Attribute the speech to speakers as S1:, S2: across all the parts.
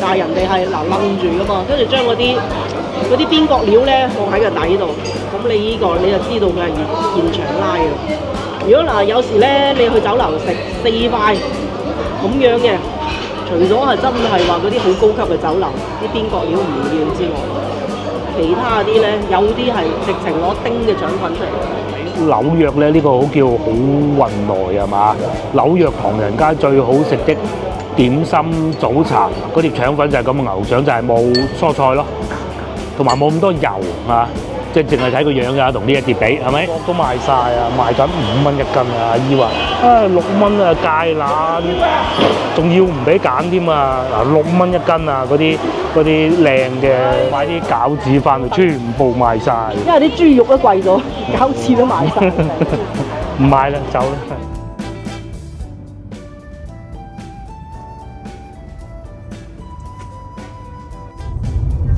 S1: 但係人哋係嗱擸住噶嘛，跟住將嗰啲邊角料咧放喺個底度，咁你呢個你就知道佢係現場拉嘅。如果嗱有時咧你去酒樓食4塊咁樣嘅，除咗係真係話嗰啲好高級嘅酒樓啲邊角料唔要之外，其他啲咧有啲係直情攞丁嘅腸粉出嚟。
S2: 紐約咧呢個好叫好運來係嘛？紐約唐人街最好食的點心早茶，嗰碟腸粉就係咁嘅牛腸，就係冇蔬菜咯，同埋冇咁多油啊，即係淨係睇個樣㗎，同呢一碟比係咪？都賣晒啊，賣緊5蚊一斤啊！阿姨話6蚊啊芥蘭，仲要唔俾揀添啊！嗱6蚊一斤啊，嗰啲靚嘅買啲餃子翻嚟，全部賣晒。
S1: 因為啲豬肉都貴咗，餃子都賣晒。
S2: 唔買啦，走啦。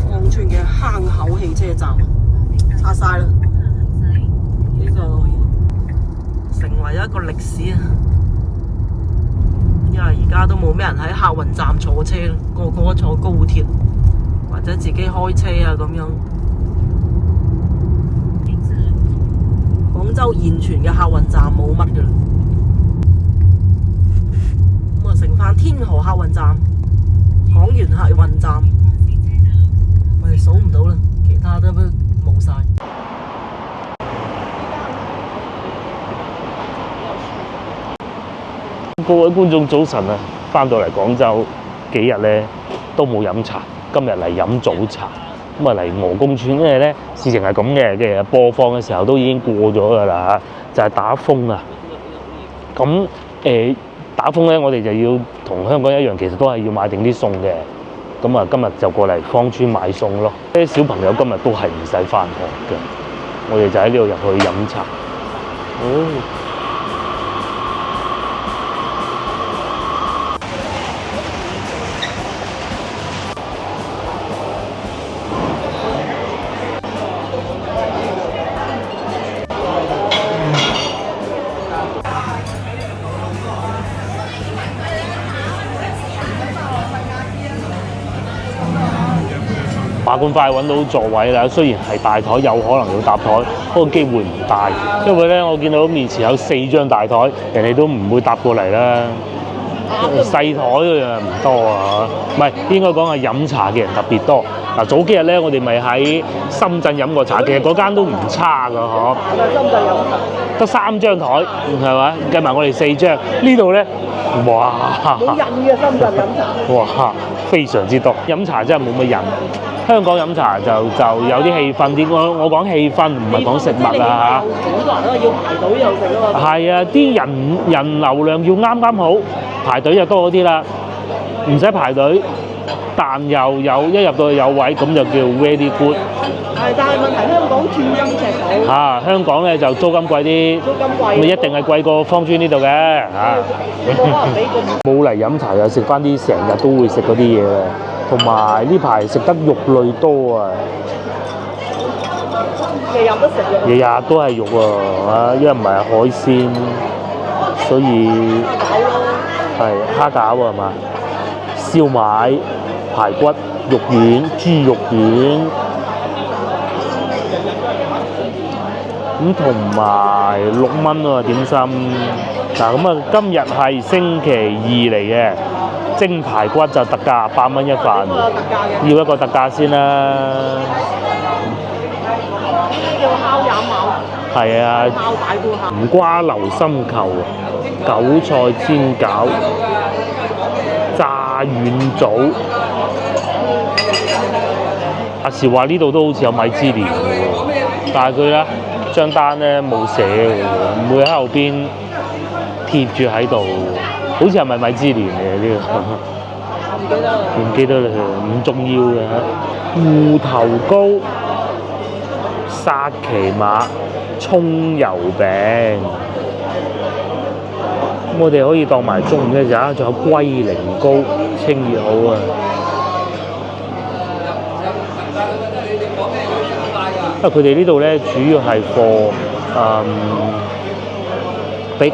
S1: 芳村嘅坑口汽車站拆晒啦，呢個成為一個歷史啊！因為而家都冇咩人喺客運站坐車，個個都坐高鐵或者自己開車啊咁樣。廣州現存嘅客運站冇乜嘅啦，咁啊剩翻天河客運站、廣園客運站，我哋數唔到啦，其他都冇晒。
S2: 各位觀眾早晨啊！翻到嚟廣州幾日咧都冇飲茶，今日嚟飲早茶。咁啊嚟鵝公村，因為咧事情係咁嘅，其實播放嘅時候都已經過咗㗎啦，就係打風啊。咁打風咧，我哋就要同香港一樣，其實都係要買定啲餸嘅。咁啊，今日就過嚟芳村買餸咯。啲小朋友今日都係唔使返學嘅，我哋就喺呢度入去飲茶。馬館快揾到座位啦，雖然係大台，有可能要搭台，不過機會唔大，因為咧我見到面前有4張大台，人哋都唔會搭過嚟啦。細台嘅人唔多啊，唔係應該講係飲茶嘅人特別多。嗱，早幾日咧，我哋咪喺深圳飲過茶，其實嗰間都唔差㗎，嗬。
S1: 深圳飲茶
S2: 得3張台，係嘛？計埋我哋4張，呢度咧，哇！
S1: 冇人嘅深圳飲茶。
S2: 哇，非常之多，飲茶真係冇乜人。香港飲茶就有啲氣氛啲，我講氣氛唔係講食物啊嚇。
S1: 好多人都要排隊又食啊嘛。係
S2: 啊，啲人流量要啱啱好，排隊就多啲啦，唔使排隊，但又有一入到去有位，咁就叫 very good。
S1: 係，但係問題香港寸金尺土。
S2: 香港咧就租金貴啲，
S1: 租金貴。
S2: 咁一定係貴過芳村呢度嘅嚇。冇嚟飲茶又食翻啲成日都會食嗰啲嘢啦。同埋呢排食得肉類多啊，
S1: 日日都食肉，
S2: 日日都係肉啊，因為唔係海鮮，所以係蝦餃啊嘛，燒賣、排骨、肉丸、豬肉丸，咁同埋6蚊喎點心。嗱咁啊，今日係星期2嚟嘅。蒸排骨就特價8蚊一份，要一個特價先啦。
S1: 叫烤飲卯。
S2: 係啊，
S1: 烤大菇烤。
S2: 唔瓜流心球、韭菜煎餃、炸軟棗。阿時話呢度都好似有米芝蓮嘅喎，但係佢咧張單咧冇寫嘅喎，唔會喺後邊貼住喺度。好似係咪米芝蓮嚟呢個？唔記得啦，唔重要嘅。芋頭糕、沙琪瑪、葱油餅，我哋可以當埋中午嘅咋，仲有龜苓膏，清熱好啊！因為佢哋呢度咧主要係貨比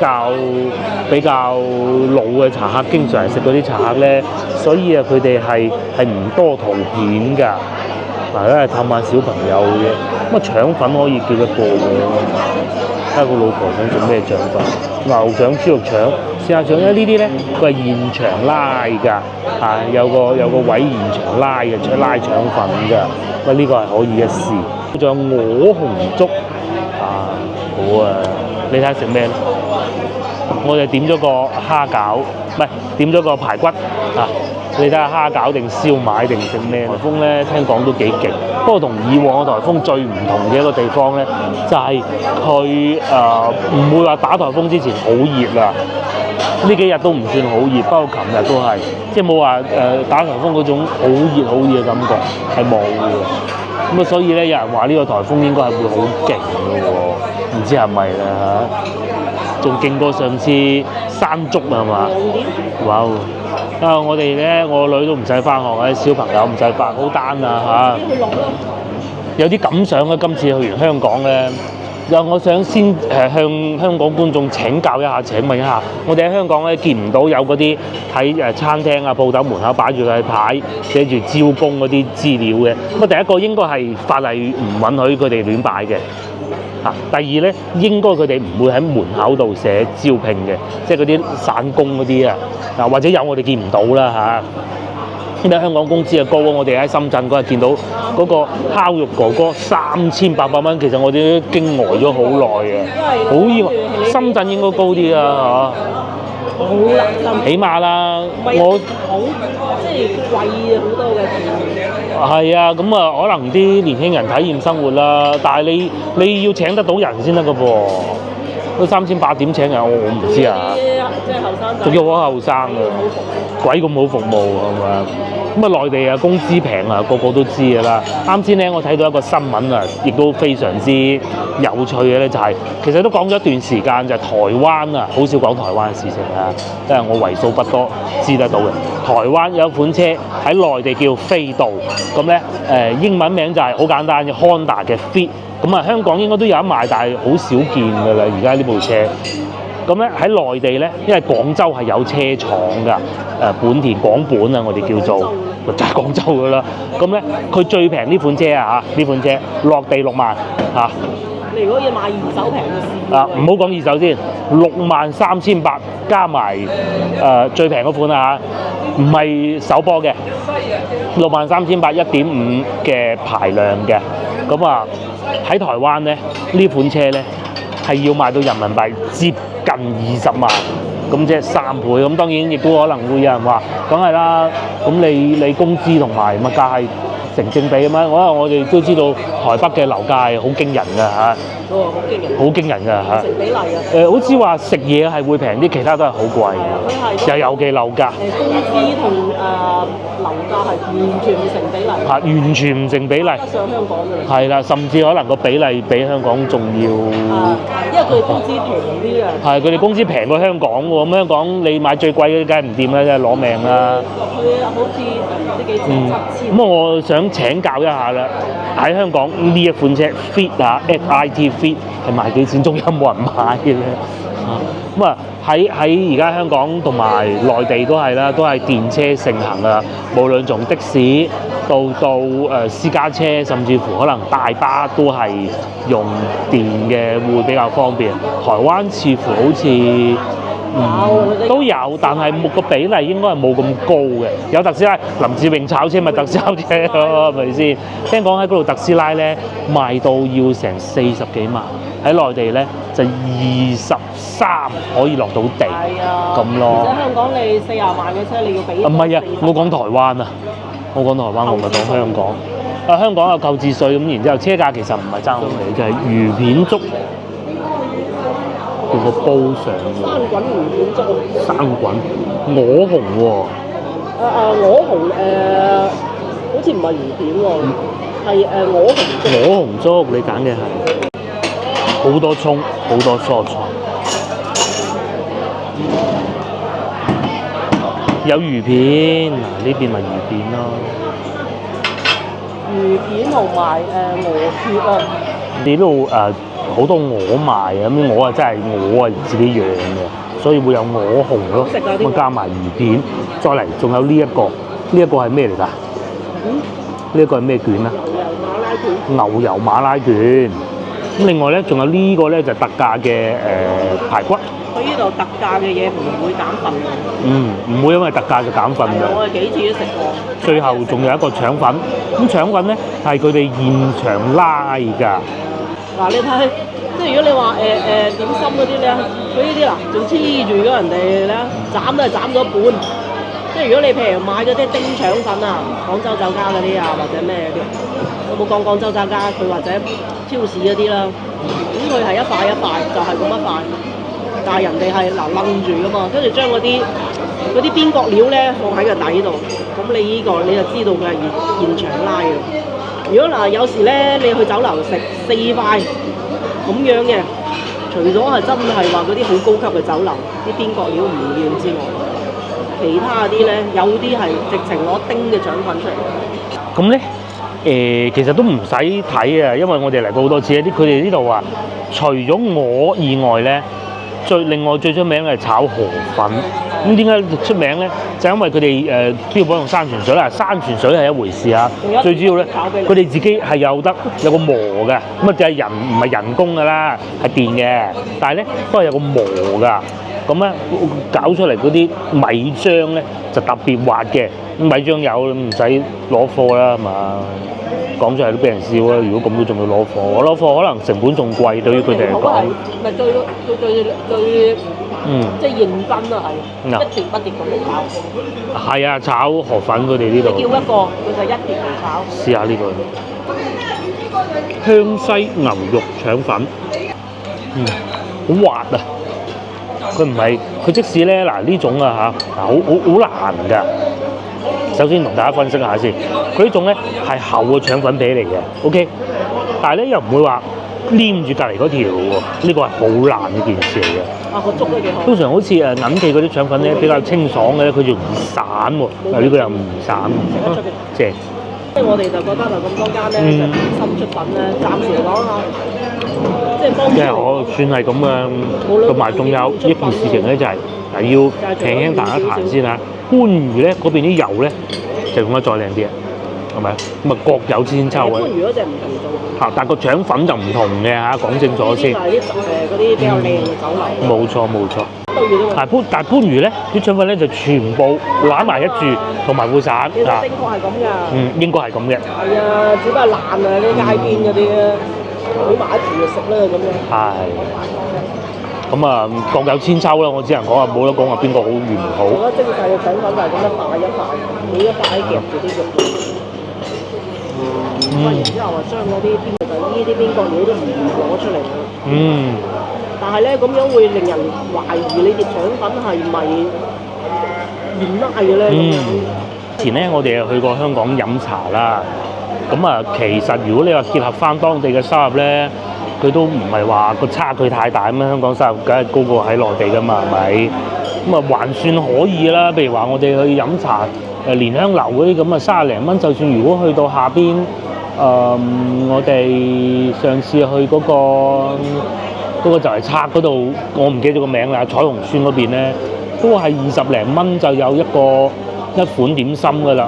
S2: 較老嘅茶客經常食嗰啲茶客咧，所以啊佢哋係唔多圖片㗎。嗱，咧探下小朋友嘅，咁啊腸粉可以叫一個嘅，睇下個老婆想做咩腸粉，牛腸、豬肉腸、試下腸，因為呢啲咧佢係現場拉㗎，有個位現場拉嘅，拉腸粉㗎，喂呢個係可以一試。仲有鵝紅粥，好啊，你睇下食咩咧？我哋點咗個蝦餃，唔係點咗個排骨啊！你睇下蝦餃定燒賣定食咩？颱風咧聽講都幾勁，不過同以往嘅颱風最唔同嘅一個地方咧，就係佢唔會話打颱風之前好熱啦。呢幾日都唔算好熱，不過琴日都係，即係冇話打颱風嗰種好熱嘅感覺係冇嘅。咁啊，所以咧有人話呢個颱風應該係會好勁嘅喎，唔知係咪啦嚇？仲勁過上次山竹係嘛？哇！我哋咧，我女都唔使翻學啊，小朋友唔使翻，好單啊嚇。有啲感想啊，今次去完香港咧，我想先向香港觀眾請教一下，請問一下，我哋喺香港咧見唔到有嗰啲喺餐廳啊、鋪頭門口擺住嘅牌，寫住招工嗰啲資料嘅。咁第一個應該係法例唔允許佢哋亂擺嘅。第二咧，應該佢哋唔會喺門口度寫招聘嘅，即係嗰啲散工嗰啲或者有我哋見唔到啦嚇。因為香港工資高，我哋喺深圳嗰日見到嗰個烤肉哥哥3800蚊，其實我哋都驚呆咗好耐嘅，好意外。深圳應該高啲啊嚇，
S1: 好難，
S2: 起碼啦，
S1: 我好即係貴好多嘅。
S2: 係啊，咁啊，可能啲年輕人體驗生活啦，但係你要請得到人先得㗎噃，都3800點請人，我唔知啊。
S1: 即係後生仔，
S2: 仲要好後生啊，鬼咁好服務係咪？咁啊，內地啊工資平啊，個個都知㗎啦。啱先咧，我睇到一個新聞啊，亦都非常之有趣嘅咧，就係其實都講咗一段時間，就係台灣啊，好少講台灣嘅事情啊，因為我為數不多知得到嘅。台灣有款車喺內地叫飛度，咁咧英文名就係好簡單嘅 Honda 嘅 Fit， 咁啊香港應該都有得賣，但係好少見㗎啦，而家呢部車。咁咧喺內地咧，因為廣州係有車廠㗎，本田廣本啊，我哋叫做就係廣州㗎啦。咁咧佢最平呢款車啊嚇，呢款車落地6萬嚇。
S1: 你如果要買二手平嘅試
S2: 唔好講二手先，63800加埋最平嗰款啊嚇，唔係首波嘅，63800 1.5嘅排量嘅。咁啊喺台灣咧呢款車咧係要賣到人民幣接近20萬，咁即係3倍。咁當然亦都可能會有人話，梗係啦，咁你工資同埋物價係成正比啊嘛。我哋都知道台北嘅樓價係好驚人㗎嚇，好驚人㗎嚇。
S1: 成比例啊！
S2: 好似話食嘢係會平啲，其他都係好貴嘅。又尤其樓價。
S1: 工資同樓價係完全唔成比例。
S2: 完全唔成比例。
S1: 上香港㗎。
S2: 係啦，甚至可能個比例比香港仲要。
S1: 因為佢哋工資平啲啊。
S2: 係，佢哋工資平過香港喎。咁香港你買最貴嗰啲梗係唔掂啦，真係攞命啦。
S1: 佢好似唔知幾錢7000。
S2: 咁我想請教一下啦，喺香港呢一款車 Fit 啊 FIT Fit 係賣幾錢？仲有冇人買嘅咧？咁啊喺而家香港同埋內地都係啦，都係電車盛行啊。無論從的士到私家車，甚至乎可能大巴都係用電嘅，會比較方便。台灣似乎好似都有，但係個比例應該係冇咁高嘅。有特斯拉，林志穎炒車咪特斯拉車咯，係咪先？聽講喺嗰度特斯拉咧賣到要成40幾萬，喺內地咧就23可以落到地，咁咯。
S1: 而且香港你40萬嘅車你要俾。
S2: 唔係啊，我講台灣啊，我講台灣，我唔係講香港。香港有購置稅咁，然之後車價其實唔係爭好遠，就係魚片粥。個煲上嘅
S1: 生滾魚片粥，
S2: 生滾鵝紅喎。
S1: 鵝紅好似唔係魚片喎，係鵝紅粥。
S2: 鵝紅粥你揀嘅係好多葱，好多蔬菜，有魚片，嗱呢邊咪魚片咯。
S1: 魚片同埋鵝血啊。
S2: 呢度好多鵝賣啊！咁鵝啊真係鵝啊自己養嘅，所以會有鵝紅咯。
S1: 食㗎呢個
S2: 咁加埋魚片，再嚟仲有呢一個，呢一個係咩嚟㗎？呢一個係咩卷啊？牛油馬拉卷。咁另外咧，仲有呢個咧就特價嘅排骨。
S1: 佢呢度特價嘅嘢唔會減份嘅。
S2: 唔會因為特價就減份嘅。
S1: 我哋幾次都食過。
S2: 最後仲有一個腸粉，咁腸粉咧係佢哋現場拉㗎。
S1: 嗱，你睇，即係如果你話點心嗰啲咧，佢呢啲嗱仲黐住咗人哋咧，斬都係斬咗一半。即係如果你譬如買嗰啲丁腸粉啊，廣州酒家嗰啲啊，或者咩嗰啲，有冇講廣州酒家佢或者超市嗰啲啦，咁佢係一塊一塊，就係咁一塊，但係人哋係嗱擸住噶嘛，跟住將嗰啲邊角料咧放喺個底度，咁你呢個你就知道佢係現場拉嘅。如果嗱有時咧你去酒樓食4塊咁樣嘅，除咗係真係話嗰啲好高級嘅酒樓啲邊角料唔要之外，其他嗰啲咧有啲係直情攞丁嘅腸粉出嚟。
S2: 咁咧其實都唔使睇啊，因為我哋嚟過好多次佢哋呢度啊，除咗鵝以外咧，另外最出名嘅係炒河粉。咁點解出名咧？就因為佢哋標榜用山泉水啦，山泉水係一回事啊。最主要咧，佢哋自己係有個磨嘅，咁啊就係唔係人工㗎啦，係電嘅，但係咧都係有個磨㗎。咁咧搞出嚟嗰啲米漿咧就特別滑嘅，米漿有唔使攞貨啦，係嘛？講出嚟都俾人笑啦！如果咁都仲要攞貨，我攞貨可能成本仲貴，對於佢哋嚟講。
S1: 咪最即係認真啊，係一碟一碟咁嚟炒。
S2: 係啊，炒河粉佢哋呢度。
S1: 你叫一個，佢就一碟嚟炒。
S2: 試下呢個香西牛肉腸粉，好滑啊！佢唔係，佢即使咧嗱呢種啊嚇，好難㗎。首先同大家分析下先，佢呢種咧係厚嘅腸粉皮嚟嘅 ，OK， 但係咧又唔會話黏住隔離嗰條喎，呢個係好難嘅件事嚟嘅。
S1: 個粥都幾好。
S2: 通常好似銀記嗰啲腸粉咧比較清爽嘅咧，佢就唔散喎，但係呢個又唔散，正。
S1: 即係我哋就覺得就咁多間咧，就新出品咧，暫時嚟講啊，即係方便。
S2: 我算係咁嘅，同埋仲有一件事情咧就係要輕輕彈一彈先嚇。番禺咧嗰邊啲油咧就用得再靚啲啊，係咪？咁啊各有千秋嘅。番
S1: 禺嗰隻唔同做。
S2: 但係個腸粉就唔同嘅嚇，講清楚先。
S1: 呢啲係嗰啲比較靚嘅酒樓。
S2: 冇錯。但係番禺咧啲腸粉咧就全部攬埋一住，同埋會散啊。
S1: 正確係咁㗎。
S2: 應該係咁嘅。
S1: 係啊，只不過爛啊，啲街邊嗰啲啊，攤埋一住就食啦咁樣。
S2: 係。咁啊，各有千秋啦，我只能講啊，冇得講話邊個好與唔好。
S1: 我覺得精細嘅腸粉就係咁一塊一塊，每一塊夾住啲肉。然之後將嗰啲邊角料都唔攞出嚟。但係咧，咁樣會令人懷疑你碟腸粉係咪現拉嘅咧？
S2: 以前咧，我哋去過香港飲茶啦。咁啊，其實如果你話結合翻當地嘅收入咧，佢都唔係話個差距太大咁啊！香港收入梗係高過喺內地㗎嘛，係咪？咁啊，還算可以啦。譬如話我哋去飲茶，蓮香樓嗰啲咁啊，30零蚊。就算如果去到下邊，我哋上次去嗰個就係拆嗰度，我唔記得咗個名啦。彩虹村嗰邊咧，都係20零蚊就有一款點心㗎啦。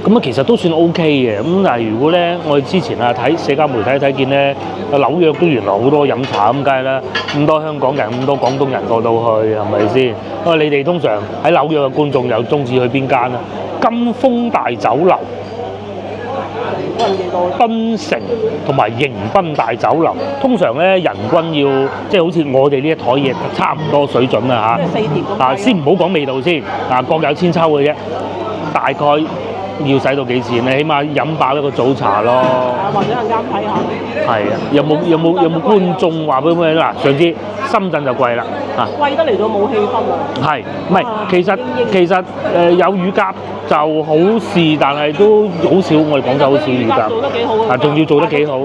S2: 咁啊，其實都算 OK 嘅。咁但係如果咧，我哋之前啊睇社交媒體睇見咧，紐約都原來好多飲茶咁，梗係啦，咁多香港人、咁多廣東人過到去，係咪先？因為你哋通常喺紐約嘅觀眾又中意去邊間啊？金峰大酒樓、檳城同埋迎賓大酒樓，通常咧人均要即係好似我哋呢一枱嘢差唔多水準啊嚇。
S1: 4碟咁。
S2: 先唔好講味道先，各有千秋嘅啫，大概。要使到幾錢咧？起碼飲飽一個早茶咯。
S1: 或者係啱睇下。
S2: 係啊，有冇觀眾話俾我聽嗱？上次深圳就貴啦，
S1: 貴得嚟到冇氣氛啊。
S2: 係，唔係？其實有乳鴿就好事，但係都好少。我哋廣州好少乳鴿。做得幾好啊！仲要做得幾好，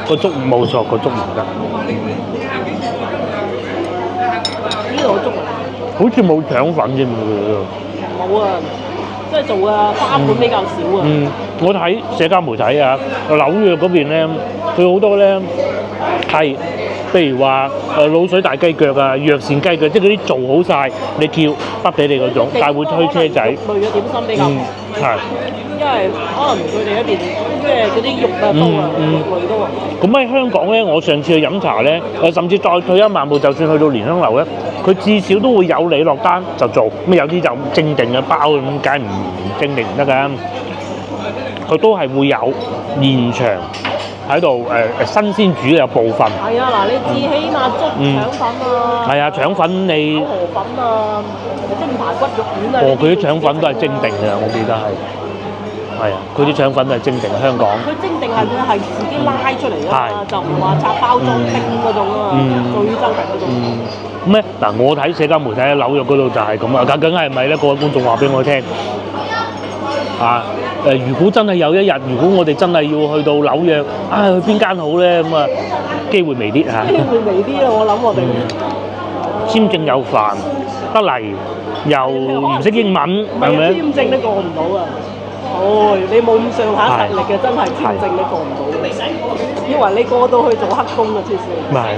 S2: 個粥冇錯，個粥唔得。
S1: 呢度粥啊？
S2: 好似冇腸粉啫嘛，
S1: 冇啊。即係做嘅花款比較少啊！
S2: 我睇社交媒體啊，紐約嗰邊咧，佢好多咧係譬如話滷水大雞腳啊、藥膳雞腳，即係嗰啲做好晒，你叫得俾你嗰種，但係會推車仔。
S1: 類嘅點心比較，
S2: 係。
S1: 因為可能佢哋嗰邊即係嗰啲肉啊多啊，肉類多啊。
S2: 咁喺香港咧，我上次去飲茶咧，甚至再退一萬步，就算去到蓮香樓咧，佢至少都會有你落單就做。咁有啲就正定嘅包咁，梗係唔正定唔得㗎。佢都係會有現場喺度新鮮煮嘅部分。
S1: 係啊，嗱，你至起碼粥腸粉啊，
S2: 係啊，腸粉你
S1: 河粉啊，蒸排骨肉丸啊。
S2: 佢啲腸粉都係蒸定嘅，我記得係。係啊，佢啲腸粉都係蒸定香港。
S1: 佢蒸定係佢係自己拉出嚟㗎嘛，就唔話拆包裝冰嗰種啊嘛，最真係嗰種。
S2: 咁咧嗱，我睇社交媒體喺紐約嗰度就係咁啊，梗係咪咧？各位觀眾話俾我聽啊！如果真係有一日，如果我哋真係要去到紐約，去邊間好咧？咁啊，機會微啲嚇。機會微啲啊！我諗我哋簽證有煩得嚟，又唔識英文，係咪？
S1: 簽證都過唔到啊！你冇咁上下實力嘅，真係簽證你過唔到。以為你過到去做黑工啊，黐線！
S2: 咪係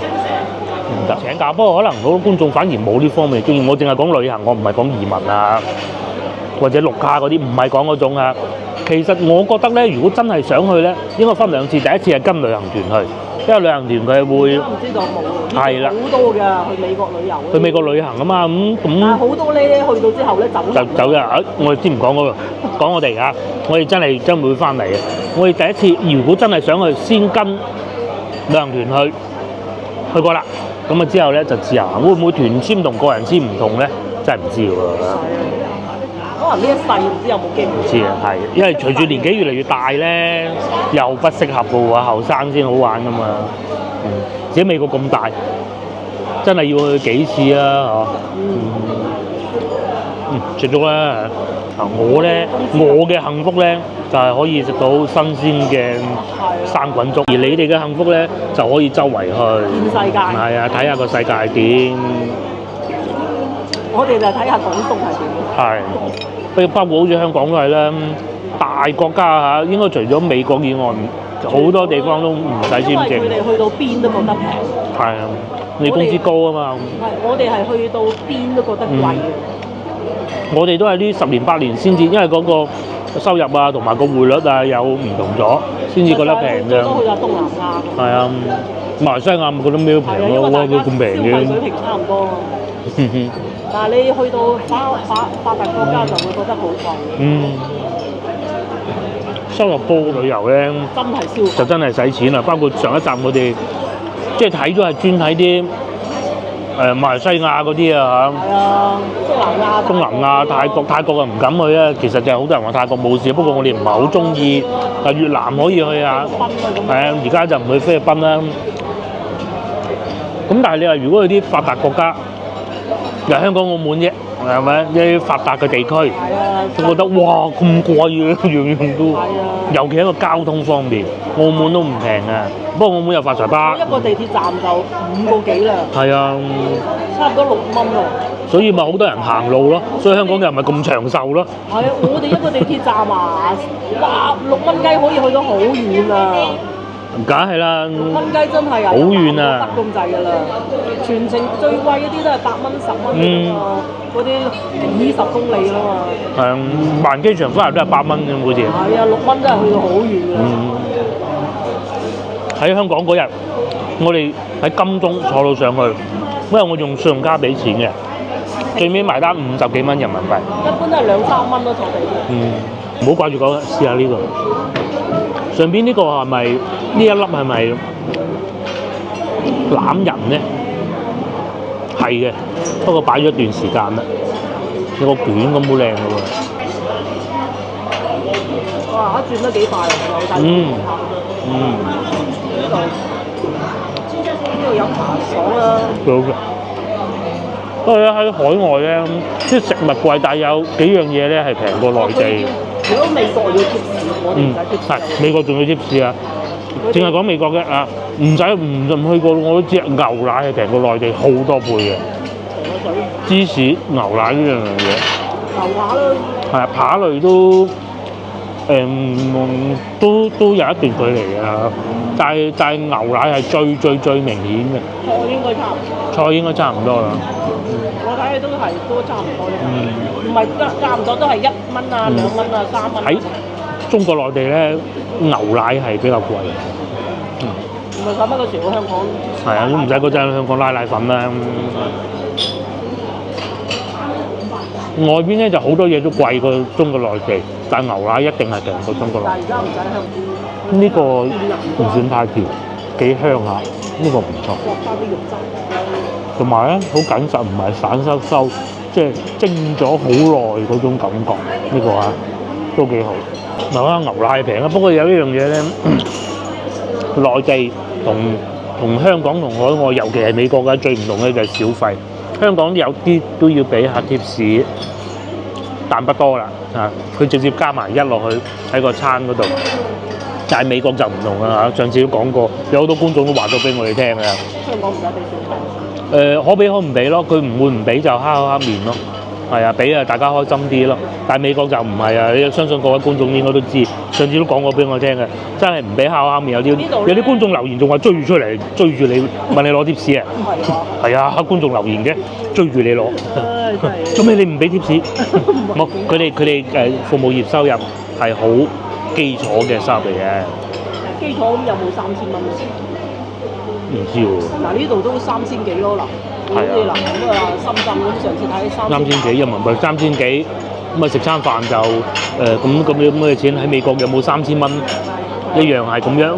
S2: 唔得請假，不過可能好多觀眾反而冇呢方面嘅經驗。我淨係講旅行，我唔係講移民啊，或者綠卡嗰啲，唔係講嗰種啊。其實我覺得咧，如果真係想去咧，應該分兩次。第一次係跟旅行團去，因為旅行團佢係會
S1: 唔知道冇
S2: 係啦，
S1: 好多㗎，去美國旅遊。
S2: 去美國旅行啊嘛，咁。但
S1: 係好多咧，去到之後咧走
S2: 㗎。我哋先唔講嗰個，講我哋嚇，我哋真係真會翻嚟嘅。我哋第一次如果真係想去，先跟旅行團去過啦。咁啊之後咧就自由行，會唔會團簽同個人簽唔同咧？真係唔知喎。
S1: 可能呢一世唔知有冇機會。
S2: 唔知啊，係，因為隨住年紀越嚟越大咧，又不適合嘅喎，後生先好玩㗎嘛。自己美國咁大，真係要去幾次啊？嗬。食咗啦。我咧，我嘅幸福咧就係可以食到新鮮嘅生滾粥，而你哋嘅幸福咧就可以周圍去。
S1: 見世界。係
S2: 啊，睇下個世界係點。
S1: 我哋就睇下廣東係點。
S2: 係，包括好似香港都係啦，大國家嚇，應該除咗美國以外，好多地方都唔使簽證。因為佢哋去到邊都覺得平。係啊，你工資高啊嘛。係，我哋係去到邊都覺得貴嘅。我哋都係呢10年8年先至，因為嗰個收入啊同埋個匯率啊有唔同咗，先至覺得平嘅。都去下東南亞。係啊，馬來西亞咪覺得咩都平咯，哇！佢咁平嘅。消費水平差唔多。但係你去到發達國家就會覺得好貴。收入高旅遊咧，真係消費就真係使錢啦。包括上一站我哋即係睇咗係專睇啲馬來西亞嗰啲啊嚇。係啊，東南亞、泰國啊唔敢去啊。其實就係好多人話泰國冇事，不過我哋唔係好中意。越南可以去啊。係啊，而家就唔去菲律賓啦。咁但係你話如果去啲發達國家，又香港澳門啫，係咪？啲發達嘅地區，我覺得哇咁貴嘅，樣樣都，尤其係一個交通方面，澳門都唔平啊。不過澳門有發財巴，一個地鐵站就5個幾啦。係啊，差唔多6蚊啊。所以咪好多人行路咯，所以香港人咪咁長壽咯。係啊，我哋一個地鐵站啊，哇6蚊雞可以去到好遠啊！梗係啦，6蚊雞真係啊，好遠啊，得咁滯㗎啦。全程最貴嗰啲都係8蚊10蚊㗎嘛，嗰啲幾十公里啦嘛。係啊，萬機場翻嚟都係8蚊啫，好似。係啊，6蚊真係去到好遠㗎。喺香港嗰日，我哋喺金鐘坐到上去，因為我用信用卡俾錢嘅，最尾埋單50幾蚊人民幣。一般都係2、3蚊咯，坐地鐵。唔好掛住講，試下呢個。上邊呢個係咪呢一粒係咪欖仁咧？係嘅，不過擺咗一段時間啦。有個卷咁好靚嘅喎。哇！一轉得幾快啊！有大呢度飲茶爽啦。好嘅。不過咧喺海外咧，啲食物貴，但係有幾樣嘢咧係平過內地。如果美國要貼士，我哋唔使貼士。係美國仲要貼士啊！淨係講美國嘅啊，唔去過我都知，牛奶係平過內地好多倍嘅。芝士、牛奶呢樣嘢。牛扒咯。係啊，扒類都都有一段距離嘅，但係牛奶係最明顯嘅，
S1: 菜應該差唔多。
S2: 菜應該差唔多啦。
S1: 我睇都差唔多啫，唔係差唔多都係1蚊啊、2蚊啊、3蚊。
S2: 喺中國內地咧，牛奶係比較貴。
S1: 唔係使乜嗰時去香港。
S2: 係啊，都唔使嗰陣香港拉奶粉啦。外邊咧就好多嘢都貴過中國內地，但牛奶一定係平過中國內地。
S1: 但係而家唔使香港。
S2: 呢個唔算太甜，幾香下，呢個唔錯。
S1: 落翻啲肉汁。
S2: 同埋咧好緊實，唔係散收收，即係蒸咗好耐嗰種感覺，呢個啊都幾好。嗱，牛奶係平啊，不過有一樣嘢咧，內地同香港同海外，尤其係美國嘅最唔同嘅就係小費。香港有啲都要俾下貼士，但不多啦嚇，佢直接加埋1落去喺個餐嗰度。但係美國就唔同啦嚇，上次都講過，有好多觀眾都話咗俾我哋聽嘅。
S1: 香港唔使俾小費。
S2: 可俾可唔俾咯，佢唔會唔俾就黑面咯。係啊，俾啊大家開心啲咯。但係美國就唔係啊，你相信各位觀眾應該都知，上次都講過俾我聽嘅，真係唔俾黑面。有啲觀眾留言仲話追住出嚟，追住你問你攞貼士啊！係啊，觀眾留言嘅，追住你攞。做咩你唔俾貼士？冇，佢哋服務業收入係好基礎嘅收入嚟嘅。
S1: 基礎咁有冇3000蚊？
S2: 唔知喎。
S1: 嗱呢度都3000幾咯，嗱，好似嗱咁啊，深圳咁上次睇
S2: 3000幾人民幣，3000幾咁啊食餐飯就咁嘅錢喺美國有冇3000蚊？一樣係咁樣。
S1: 啊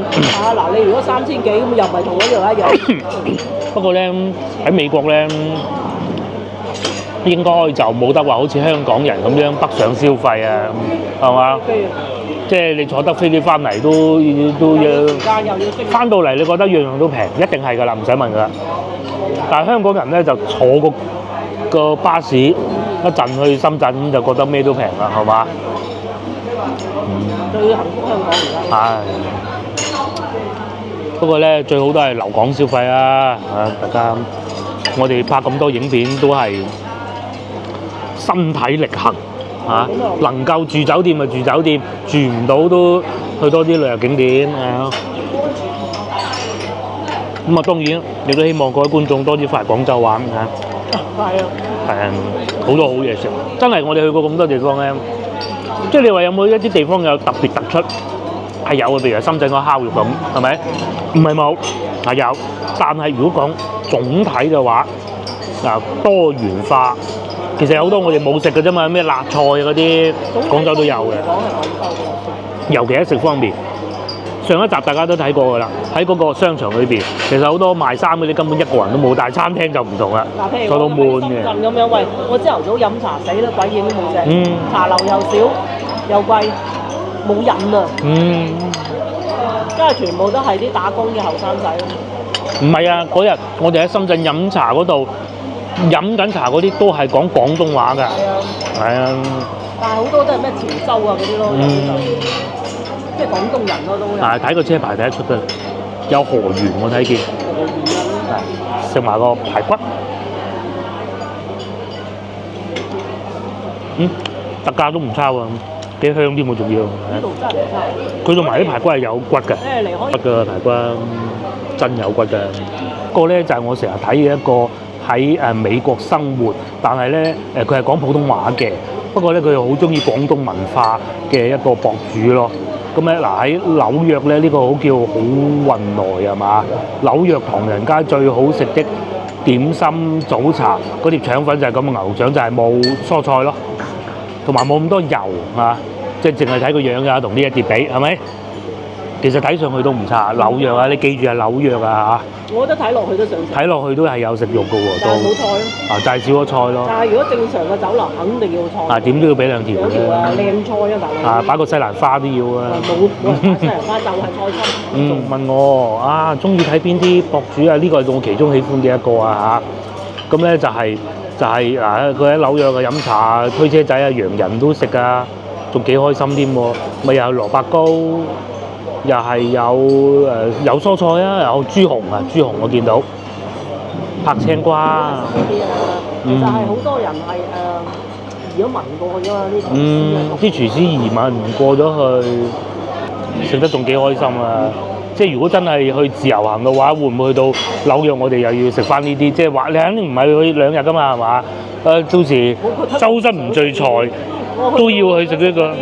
S1: 嗱，你如果3000幾咁又唔係同嗰度一樣。
S2: 不過咧喺美國咧，應該就冇得話好似香港人咁樣北上消費啊，係嘛？即係你坐得飛機翻嚟都要翻到嚟，你覺得樣樣都平，一定係㗎啦，唔使問㗎啦。但係香港人咧就坐個巴士一陣去深圳就覺得咩都平啦，係嘛？
S1: 最幸福香港而家。
S2: 係。不過咧最好都係留港消費啊！大家我哋拍咁多影片都係身體力行。能夠住酒店就住酒店，住唔到都去多啲旅遊景點啊！咁啊，當然亦都希望各位觀眾多啲翻嚟廣州玩嚇。
S1: 係啊。
S2: 係啊，好多好嘢食，真係我哋去過咁多地方咧，即係你話有冇一啲地方有特別突出？係有嘅，譬如深圳個烤肉咁，係咪？唔係冇，係有，但係如果講總體嘅話，多元化。其實有好多我哋冇食嘅啫嘛，咩辣菜嗰啲，廣州都有嘅。尤其喺食方面，上一集大家都睇過㗎啦，喺嗰個商場裏邊，其實好多賣衫嗰啲根本一個人都冇，但係餐廳就唔同啦，坐到悶嘅。
S1: 深圳咁樣，喂，我朝頭早飲茶死啦，鬼影都冇隻，茶樓又少又貴，冇人啊。因為全部都係啲打工嘅後生仔。
S2: 唔係啊，嗰日我哋喺深圳飲茶嗰度。飲緊茶嗰啲都係講廣東話㗎，係啊。
S1: 但係好多都係咩潮州啊嗰啲咯，即係廣東人咯都。
S2: 但係睇個車牌睇得出嘅，有河源我睇見。河源啊！食埋個排骨，特價都唔差喎，幾香添喎仲要。
S1: 呢度真係唔差。
S2: 佢同埋啲排骨係有骨嘅，骨嘅排骨真有骨嘅。個咧就係我成日睇嘅一個。喺美國生活，但係咧佢係講普通話嘅，不過咧佢又好中意廣東文化嘅一個博主咯。咁咧嗱喺紐約咧呢個好叫好運來係嘛？紐約唐人街最好食的點心早茶，嗰碟腸粉就係咁嘅牛腸，就係冇蔬菜咯，同埋冇咁多油啊，即係淨係睇個樣㗎，同呢一碟比係咪？其實睇上去都唔差，紐約啊，你記住係紐約啊嚇！
S1: 我覺得睇落去都想食。睇
S2: 落去都係有食肉嘅喎，
S1: 但係冇菜咯。
S2: 就係少咗菜咯。
S1: 但係如果正常嘅酒樓，肯定要菜。
S2: 點都要俾2條嘅。
S1: 靚菜啊，大佬。
S2: 擺個西蘭花都要啊。
S1: 冇西蘭花就係菜心。
S2: 問我中意睇邊啲博主啊？呢個係我其中喜歡嘅一個啊嚇。咁咧就係佢喺紐約嘅飲茶推車仔啊，洋人都食啊，仲幾開心添喎。咪又有蘿蔔糕。又係有蔬菜啊，有豬紅我見到拍青瓜。
S1: 其實係好多人係移咗民過去啊嘛，啲廚師啊。
S2: 啲廚師移民過咗去，食得仲幾開心啊！即係如果真係去自由行嘅話，會唔會去到紐約？我哋又要食翻呢啲，即係話你肯定唔係去2日噶嘛，係嘛？到時周身唔聚財，都要去食呢個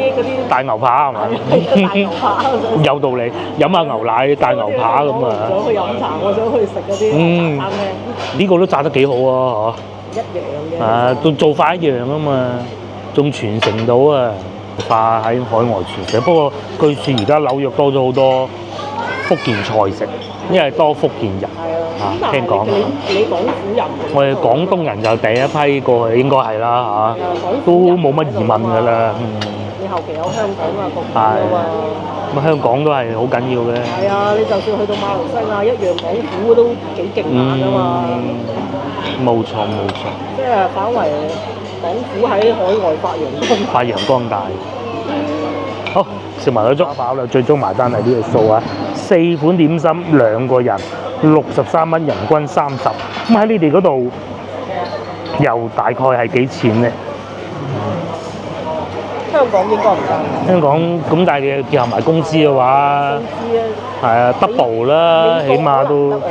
S2: 大牛扒係嘛？
S1: 大牛扒
S2: 有道理，飲下牛奶大牛扒咁啊！
S1: 想去飲茶，我想去食嗰啲茶餐廳。呢
S2: 個都炸得幾好啊！
S1: 一樣嘅。
S2: 啊，都做法一樣啊嘛，仲傳承到啊！化喺海外傳承，不過據說而家紐約多咗好多福建菜食，因為多福建人。
S1: 係啊，
S2: 聽講。
S1: 你廣府人？
S2: 我哋廣東人就第一批過去，應該係啦嚇，都冇乜疑問㗎啦。
S1: 你後期有香港啊，國語啊嘛。
S2: 咁香港都係好緊要嘅。
S1: 係啊，你就算去到馬來西亞一樣，廣府都幾勁下㗎嘛。
S2: 冇錯冇錯。
S1: 即係反為廣府喺海外發揚光大。
S2: 好，食埋咗粥飽啦，最終埋單係呢個數啊！4款點心2個人，63蚊，人均30。咁喺你哋嗰度又大概係幾錢咧？
S1: 香港應該唔得。
S2: 香港咁，但係你結合埋公司嘅話，
S1: 公司
S2: 係啊 double 啦，起碼都
S1: 唔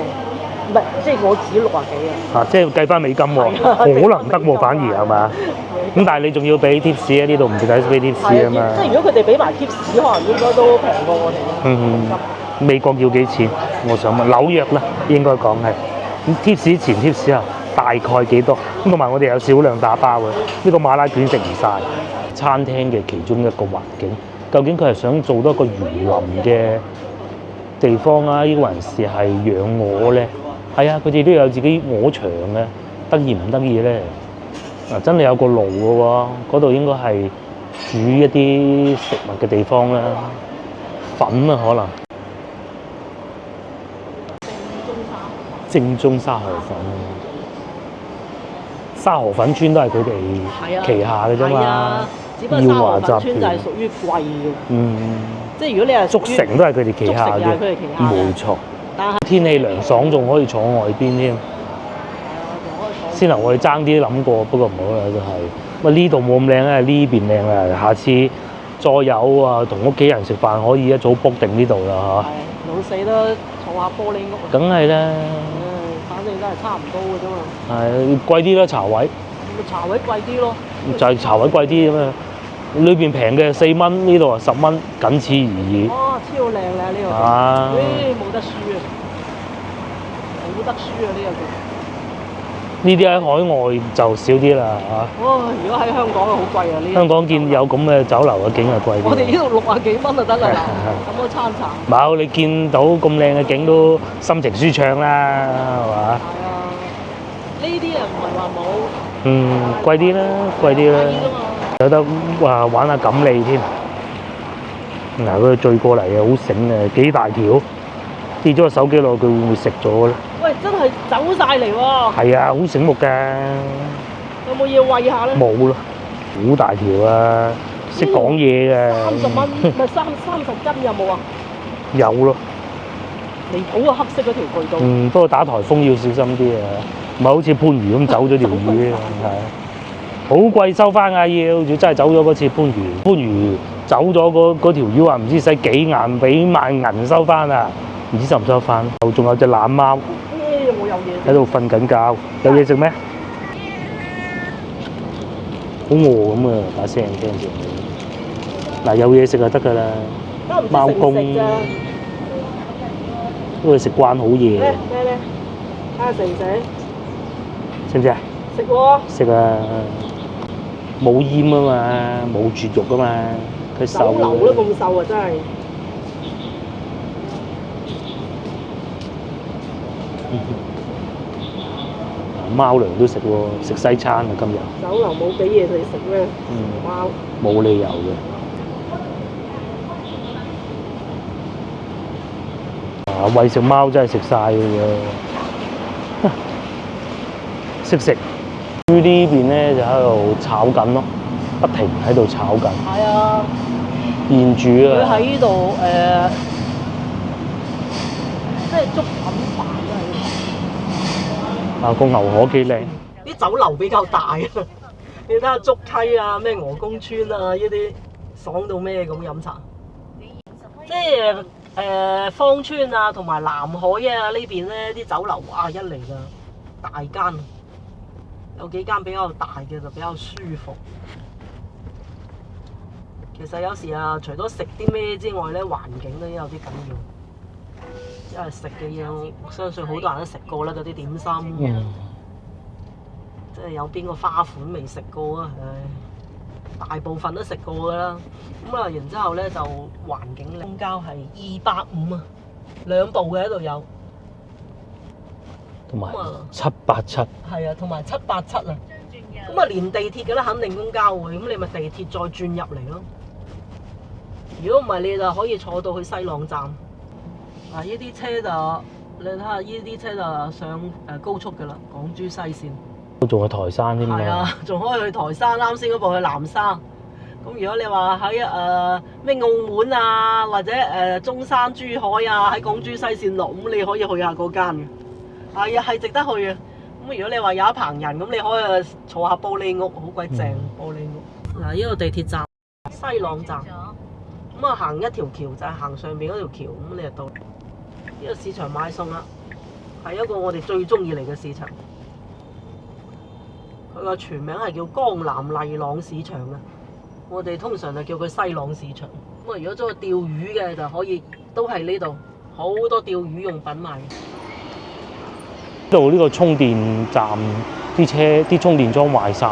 S1: 係，即係我指60幾啊。
S2: 即係計翻美金喎，可能得喎，反而係嘛？咁但係你仲要俾 tips 啊？呢度唔使俾 tips 啊嘛。
S1: 即係如果佢哋俾埋 tips，可能應該都平過我哋。
S2: 美國要幾錢？我想問紐約啦，應該講係。咁 tips 前 tips 後大概幾多？咁同埋我哋有少量打包嘅，呢個馬拉卷食唔晒。餐廳嘅其中一個環境，究竟佢係想做多個園林嘅地方啊？呢個還是係養鵝咧？係啊，佢哋都有自己鵝場嘅，得意唔得意咧？真係有個爐嘅喎，嗰度應該係煮一啲食物嘅地方啦。粉啊，可能正宗沙河粉，沙河粉村都係佢哋旗下嘅啫嘛。
S1: 只不過沙河粉村就係屬於貴嘅。即係如果你係
S2: 竹城都係佢哋旗下嘅，冇錯。但係天氣涼爽，仲可以坐外邊添。先頭我哋爭啲諗過，不過唔好啦，都係。喂，呢度冇咁靚咧，呢邊靚啊！下次再有啊，同屋企人食飯可以一早 book 定呢度啦嚇。
S1: 老死都坐下玻璃屋。
S2: 梗係啦。
S1: 反正都係差唔多嘅啫嘛。
S2: 係貴啲啦，茶位。
S1: 茶位貴啲咯。就係
S2: 茶位貴啲咁啊！裏邊平嘅4蚊，呢度啊10蚊，僅此而已。
S1: 哇！超靚啦呢個。冇得輸啊！冇得輸啊呢個。
S2: 呢啲喺海外就少啲啦嚇。
S1: 如果喺香港啊，好貴啊！呢
S2: 香港見有咁嘅酒樓嘅景係貴啲。
S1: 我哋呢度60幾蚊就得啦，咁多餐茶。
S2: 冇，你見到咁靚嘅景都心情舒暢啦，係嘛？
S1: 係啊，呢啲啊唔係話冇。
S2: 貴啲啦，貴啲啦。有得話玩下錦鯉添。嗱，佢墜過嚟啊，好醒啊，幾大條，跌咗個手機落去，佢會唔會食咗咧？
S1: 喂，真係走晒嚟喎！
S2: 係啊，好醒目㗎。
S1: 有冇嘢餵下咧？
S2: 冇咯，好大條啊，識講嘢嘅。
S1: 30蚊，唔係30斤有冇啊？
S2: 有咯。
S1: 離譜啊！黑色嗰條渠道。
S2: 不過打颱風要小心啲啊，唔係好似番禺咁走咗條魚啊，係。好貴收翻啊！要真係走咗嗰次番禺走咗嗰條魚啊，唔知使幾萬銀收翻啊！唔知收唔收翻？仲有隻懶貓喺度瞓緊覺，有嘢食咩？好餓咁啊！把聲聽住。嗱，有嘢食就得㗎啦。貓公都會食慣好嘢。
S1: 咩？睇下食唔食？
S2: 食唔食啊？
S1: 食喎。
S2: 食啊！冇煙啊嘛，冇絕肉啊嘛，佢瘦。
S1: 酒樓都咁瘦啊！真係。
S2: 貓糧都食喎，食西餐啊今日。
S1: 酒樓冇俾嘢佢食咩？貓。
S2: 冇理由嘅。餵食貓真係食晒嘅喎，識食。呢邊咧就喺度炒緊咯，不停喺度炒緊。
S1: 係啊，
S2: 現煮啊！
S1: 佢喺呢度即係粥粉飯都喺度。
S2: 個牛河幾靚。
S1: 啲酒樓比較大啊，你睇下竹溪啊，咩鵝公村啊，呢啲爽到咩咁飲茶。即係芳村啊，同埋南海啊呢邊咧啲酒樓，哇一嚟就大間，有幾間比較大嘅就比較舒服。其實有時啊，除咗食啲咩之外咧，環境都有啲緊要。因為食嘅嘢，我相信好多人都食過啦，嗰啲點心。即係有邊個花款未食過啊？唉，大部分都食過㗎啦。咁啊，然之後咧就環境公交係250啊，兩部嘅喺度有。
S2: 同埋787。
S1: 係啊，同埋787啊。咁啊，連地鐵嘅咧肯定公交會，咁你咪地鐵再轉入嚟咯。如果唔係，你就可以坐到去西朗站。嗱，呢啲車就你睇下，呢啲車就上高速㗎啦，港珠西線。
S2: 都仲去台山添㗎。係
S1: 啊，仲可以去台山，啱先嗰部去南沙。咁如果你話喺咩澳門啊，或者中山、珠海啊，喺港珠西線落，咁你可以去下嗰間嘅。係啊，係值得去嘅。咁如果你話有一棚人，咁你可以坐下玻璃屋，好鬼正玻璃屋。嗱，呢個地鐵站西朗站，咁啊行一條橋就係行上邊嗰條橋，咁你就到呢個市場買餸啦。係一個我哋最中意嚟嘅市場。佢個全名係叫江南麗朗市場啊，我哋通常就叫佢西朗市場。咁啊，如果中意釣魚嘅就可以，都係呢度好多釣魚用品賣。
S2: 呢度呢個充電站啲車啲充電樁壞晒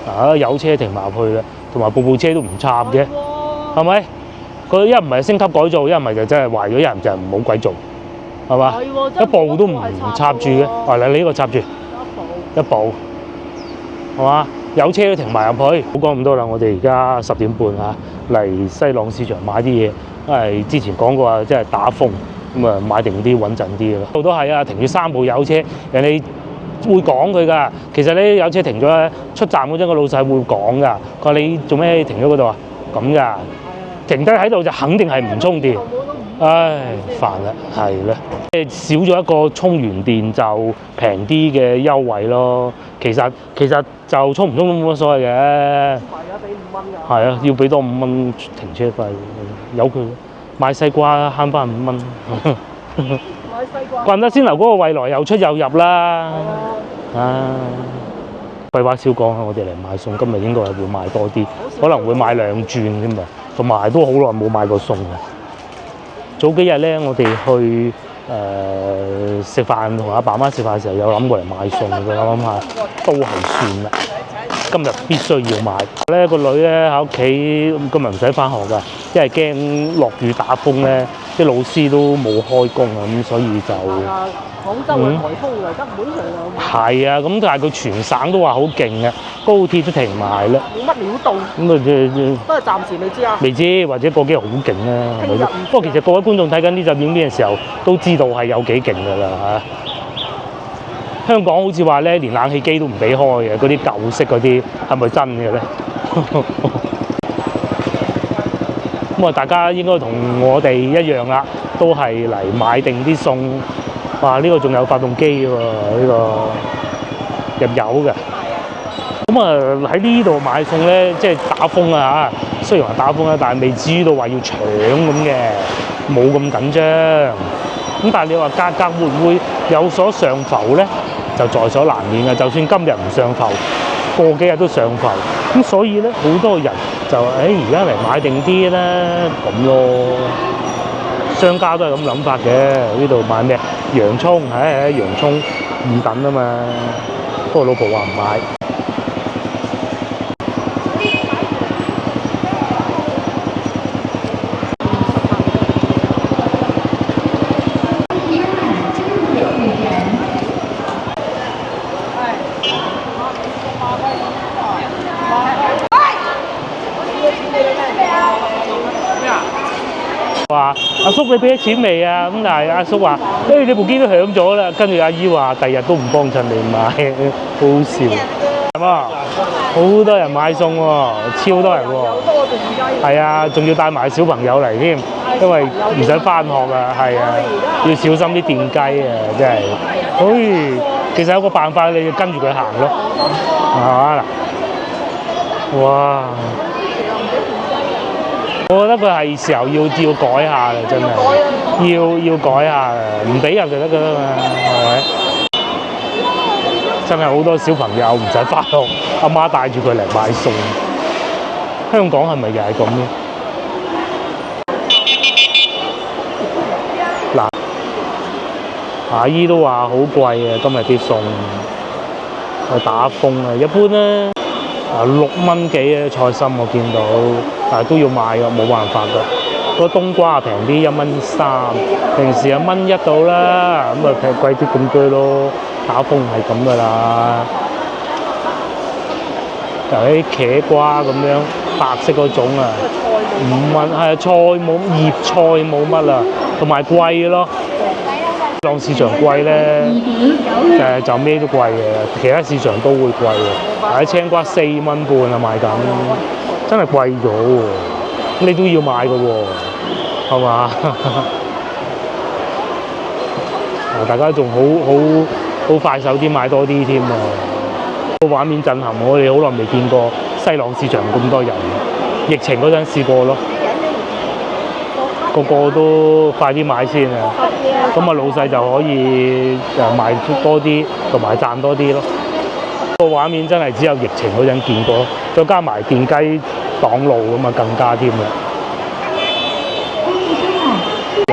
S2: 嘅，有車停埋入去啦，同埋部車都唔插嘅，係咪？佢一唔係升級改造，一唔係就真係壞咗，一唔就唔好鬼做，係嘛？一部都唔插住嘅，嗱你呢個插住，一部。係嘛？有車都停埋入去。唔好講咁多啦，我哋而家10點半嚟西朗市場買啲嘢，因為之前講過啊，即係打風，咁啊買定啲穩陣啲嘅咯。度都係啊，停住3部有車，人哋會講佢㗎。其實咧有車停咗咧，出站嗰陣個老細會講㗎。佢話你做咩停咗嗰度啊？咁㗎，停低喺度就肯定係唔充電。唉，煩啦，係啦，少咗一個充完電就平啲嘅優惠咯。其實就充唔充都冇乜所謂嘅。係啊，俾5蚊㗎。係啊，要俾多5蚊停車費，由佢買西瓜慳翻5蚊。買西瓜。怪唔得先頭嗰個蔚來又出又入啦。啊，廢話少講，我哋嚟買餸，今日應該係會買多啲，可能會買2轉添啊，同埋都好耐冇買過餸嘅。早幾日咧，我哋去食飯，同阿爸媽食飯嘅時候有諗過嚟買餸嘅，諗下都係算啦。今日必須要買。咧個女咧喺屋企，今日唔使翻學㗎，因為驚落雨打風咧，啲老師都冇開工啊，咁所以就廣州嘅颱風嚟，根本上有。係啊，咁但係佢全省都話好勁嘅，高鐵都停埋啦。冇乜料到。咁啊，都係暫時未知啊。未知，或者過幾日好勁啦。聽日。不過其實各位觀眾睇緊呢集影片嘅時候，都知道係有幾勁㗎啦嚇。香港好似話咧，連冷氣機都唔俾開嘅，嗰啲舊式嗰啲係咪真嘅咧？咁啊，大家應該同我哋一樣啦，都係嚟買定啲餸。哇！呢個仲有發動機喎，呢個入油嘅。咁啊喺呢度買餸咧，即係打風啊嚇。雖然話打風啦，但係未至於到話要搶咁嘅，冇咁緊張。咁但係你話價格會唔會有所上浮咧？就在所難免嘅。就算今日唔上浮，過幾日都上浮。咁所以咧，好多人就而家嚟買定啲啦，咁咯。商家都係咁諗法嘅。呢度買咩？洋葱，洋葱2等啊嘛。不過老婆話唔買。話阿叔你俾咗錢未啊？咁但係阿叔話：你部機都響咗啦。跟住阿姨話：第日都唔幫襯你買，好好笑。係嘛？好多人買餸喎，超多人喎。係啊，仲要帶埋小朋友嚟添，因為唔使返學啊。係啊，要小心啲電雞啊，真係。其實有個辦法，你就跟住佢行咯，係嘛嗱。哇！我覺得佢係時候要改下啦，真係要改下啦，唔俾入就得噶啦嘛，係咪？真係好多小朋友唔使返學，阿媽帶住佢嚟買餸。香港係咪又係咁咧？嗱，阿姨都話好貴啊，今日啲餸係打風啊，一般咧6蚊幾嘅菜心我見到，但係都要買㗎，冇辦法㗎。個冬瓜平啲，1.3蚊，平時1.1到啦，咁啊平貴啲咁多咯。打風係咁㗎啦，就啲茄瓜咁樣白色嗰種啊，5蚊，係啊，菜冇葉菜冇乜啦，同埋貴咯。當市場貴咧，就咩都貴嘅，其他市場都會貴嘅。啲青瓜4蚊半啊賣緊，真係貴咗喎，你都要買㗎喎，係嘛？大家仲好快手啲買多啲添啊！個畫面震撼，我哋好耐未見過西朗市場咁多人。疫情嗰陣試過咯，個個都快啲買先啊！咁啊老細就可以賣多啲，同埋賺多啲咯。個畫面真係只有疫情嗰陣見過，再加埋電雞擋路咁啊，更加添啦！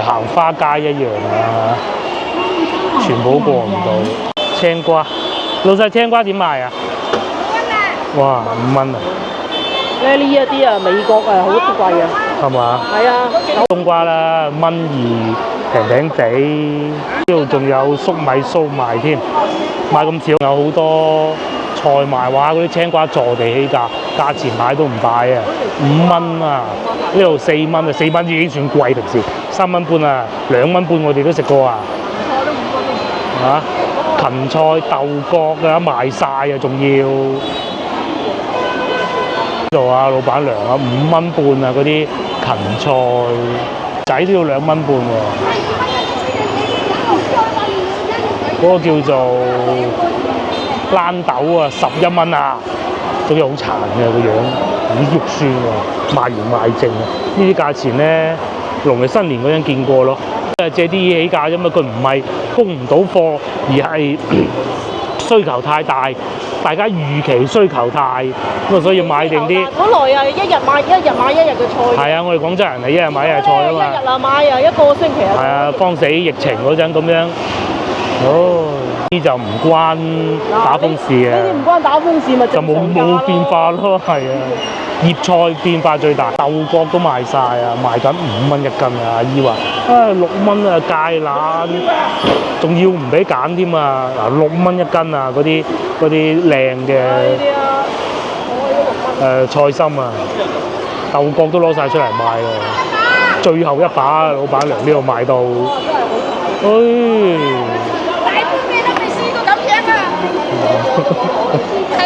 S2: 行花街一樣啊！全部過唔到。青瓜，老細青瓜點賣啊？5蚊啊！哇，5蚊啊！
S1: 呢一啲啊，美國啊好貴啊。
S2: 係嘛？係啊。冬瓜啦，1.2平平地，呢度仲有粟米酥賣添，賣咁少，有好多菜賣，哇！嗰啲青瓜坐地起價，價錢買都唔大啊，5蚊啊！呢度4蚊啊，4蚊已經算貴，平時3蚊半啊，2蚊半我哋都食過啊。嚇，芹菜、豆角啊賣晒啊，仲要呢度啊，老闆娘啊，5蚊半啊，嗰啲芹菜仔都要2蚊半喎。嗰個叫做豌豆啊，11蚊啊，仲要好殘嘅個樣，已經肉酸喎，賣完賣剩啊！呢啲價錢咧，農曆新年嗰陣見過咯。借啲嘢起價啫嘛，佢唔係供唔到貨，而係需求太大，大家預期需求大，咁啊所以要買定啲。
S1: 本來啊，一日買一日嘅菜。係
S2: 啊，我哋廣州人係一日買一日菜啊嘛。
S1: 一日啊買啊，一個星期啊。
S2: 係啊，慌死疫情嗰陣咁樣。哦，呢就唔關打風事嘅。呢啲唔關打風事咪就冇變化咯，係啊。葉菜變化最大，豆角都賣晒啊，賣緊5蚊一斤啊！阿姨話6蚊啊，芥蘭，仲要唔俾揀添啊！嗱，6蚊一斤啊，嗰啲靚嘅菜心啊，豆角都攞晒出嚟賣咯，最後一把老闆娘呢度賣到，
S3: 大半邊都未試過咁樣啊！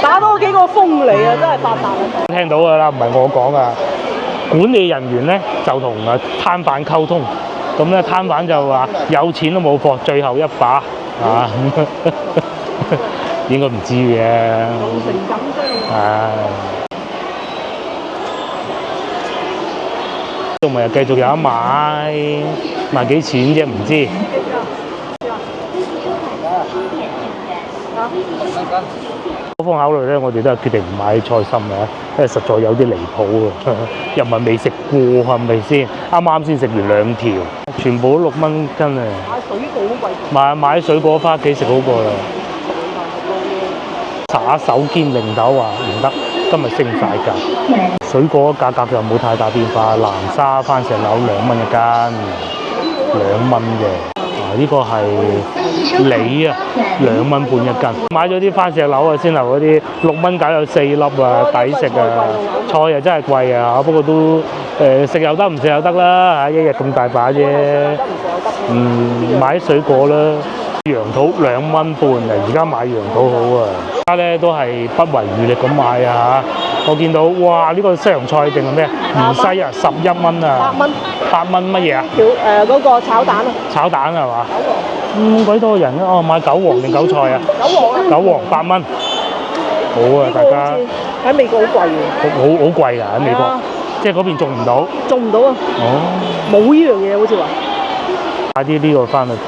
S1: 打多幾個風嚟啊，真係發達啊！
S2: 聽到㗎啦，唔係我講啊。管理人員咧就同攤販溝通，咁咧攤販就話有錢都冇貨，最後一把啊，應該唔知嘅。
S1: 老成咁啫。
S2: 仲咪繼續有得買，賣幾錢啫？唔知。嗰方考慮咧，我哋都係決定唔買菜心嘅，因為實在有啲離譜喎，又唔係未食過，係咪先？啱先食完2條，全部都6蚊一斤啊！
S1: 買水果好貴。
S2: 買水果返屋企食好過啦。查手堅零豆話唔得，今日升晒價。水果價格就冇太大變化，南沙番石榴2蚊一斤，2蚊嘅。呢個係梨啊，2蚊半一斤。買咗啲番石榴啊，先頭嗰啲6蚊搞有4粒啊，抵食啊！菜啊真係貴啊，不過都食又得，唔食又得啦嚇，一日咁大把啫。買啲水果啦，楊桃2蚊半啊，而家買楊桃好啊。而家咧都係不遺餘力咁買啊嚇！我見到哇，呢個西洋菜定係咩？芫茜啊，11蚊啊，8蚊乜嘢啊？
S1: 嗰個炒蛋啊！
S2: 炒蛋係嘛？咁鬼多人啊！哦，買韭黃定韭菜啊？
S1: 韭黃啊！
S2: 韭黃8蚊，好啊！大家
S1: 喺美國好貴嘅，
S2: 好貴㗎喺美國
S1: 係啊，
S2: 即係嗰邊種唔到。
S1: 種唔到啊，
S2: 哦，
S1: 冇呢樣嘢好似話。
S2: 買啲呢個翻去8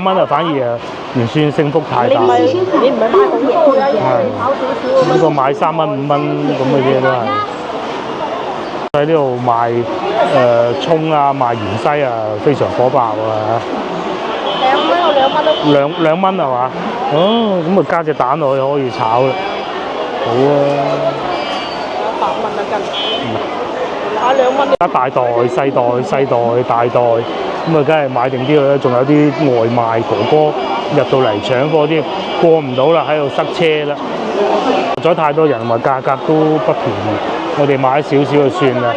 S2: 蚊啊，反而啊唔算升幅太大。
S1: 你唔係買好多嘅，
S2: 係
S1: 炒少少
S2: 呢個買3蚊5蚊咁嘅啫都係。喺呢度賣葱啊，賣芫茜啊，非常火爆啊！
S1: 2蚊有2蚊都。
S2: 兩蚊係嘛？哦，咁啊加隻蛋落去可以炒啦。好啊！
S1: 8蚊一斤，買2蚊。
S2: 一大袋、細袋、細袋、大袋，咁啊，梗係買定啲啦。仲有啲外賣哥哥入到嚟搶貨啲，過唔到啦，喺度塞車啦。咗太多人，話價格都不便宜，我哋買少少就算啦。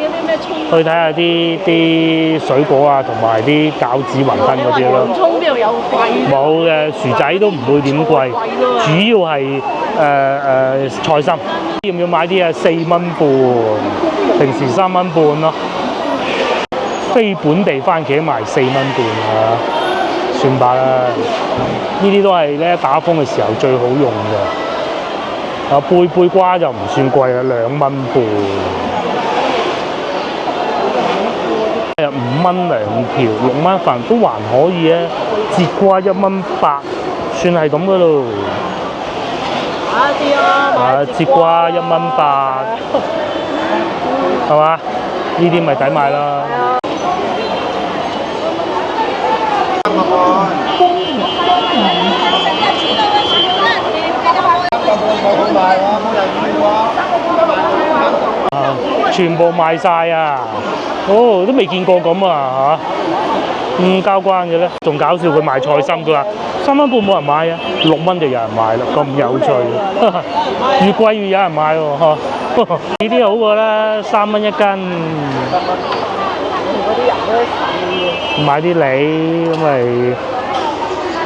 S2: 去睇下啲水果啊，同埋啲餃子、雲吞嗰啲咯。
S1: 洋葱邊度有貴？
S2: 冇嘅，薯仔都唔會點貴，主要係菜心。要唔要買啲啊？4蚊半，平時3蚊半咯。非本地番茄賣4蚊半啊，算吧啦。呢啲都係咧打風嘅時候最好用嘅。啊，貝瓜就唔算貴啊，2蚊半。5蚊2條，6蚊飯都還可以啊。節瓜1蚊8，算係咁噶咯。
S1: 買啲啊，
S2: 節瓜1蚊8，係嘛？呢啲咪抵買啦。全部賣晒啊！哦，都未見過咁啊嚇，咁交關嘅咧，仲搞笑佢賣菜心，佢話3蚊半冇人買啊，6蚊就有人買啦，咁有趣，越貴越有人買喎嚇。呢啲好過啦，3蚊一斤。
S1: 嗰啲人都
S2: 買啲梨咁咪